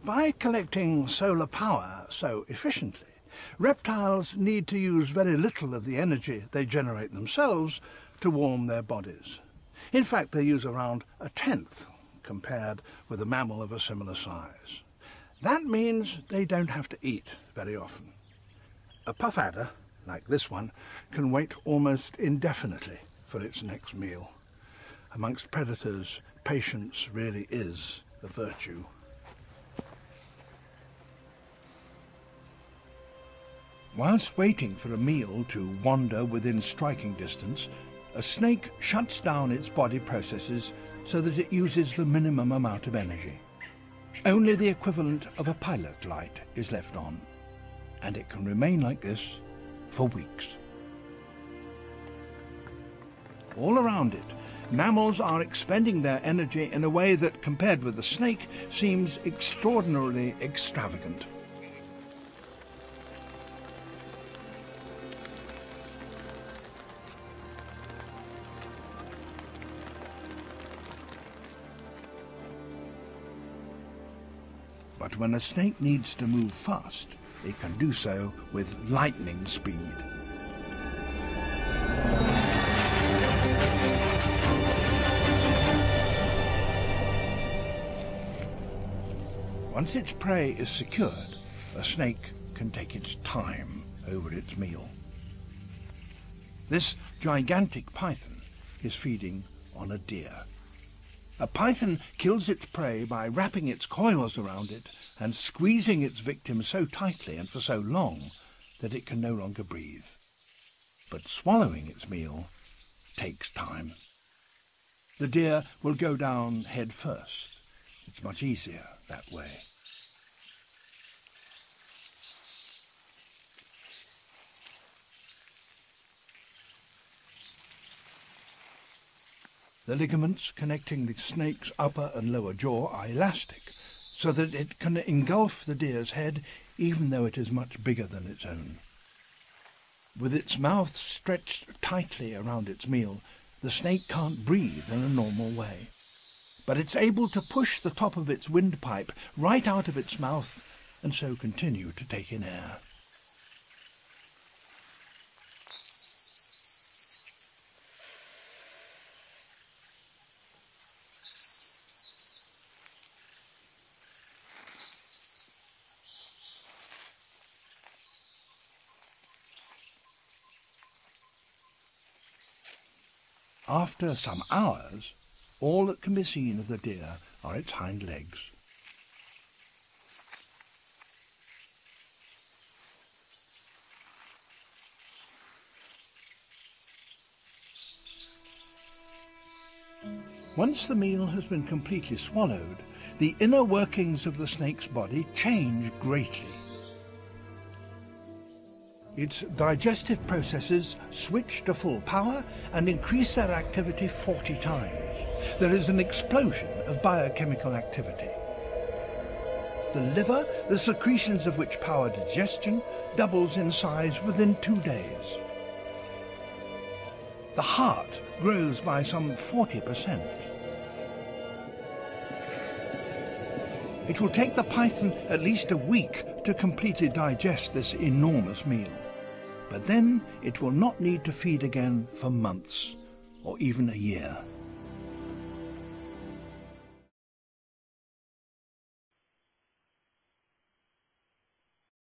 By collecting solar power so efficiently, reptiles need to use very little of the energy they generate themselves to warm their bodies. In fact, they use around a tenth compared with a mammal of a similar size. That means they don't have to eat very often. A puff adder, like this one, can wait almost indefinitely for its next meal. Amongst predators, patience really is a virtue. Whilst waiting for a meal to wander within striking distance, a snake shuts down its body processes so that it uses the minimum amount of energy. Only the equivalent of a pilot light is left on, and it can remain like this for weeks. All around it, mammals are expending their energy in a way that, compared with the snake, seems extraordinarily extravagant. But when a snake needs to move fast, it can do so with lightning speed. Once its prey is secured, a snake can take its time over its meal. This gigantic python is feeding on a deer. A python kills its prey by wrapping its coils around it and squeezing its victim so tightly and for so long that it can no longer breathe. But swallowing its meal takes time. The deer will go down head first. It's much easier that way. The ligaments connecting the snake's upper and lower jaw are elastic, so that it can engulf the deer's head even though it is much bigger than its own. With its mouth stretched tightly around its meal, the snake can't breathe in a normal way. But it's able to push the top of its windpipe right out of its mouth and so continue to take in air. After some hours, all that can be seen of the deer are its hind legs. Once the meal has been completely swallowed, the inner workings of the snake's body change greatly. Its digestive processes switch to full power and increase their activity 40 times. There is an explosion of biochemical activity. The liver, the secretions of which power digestion, doubles in size within 2 days. The heart grows by some 40%. It will take the python at least a week to completely digest this enormous meal. But then it will not need to feed again for months or even a year.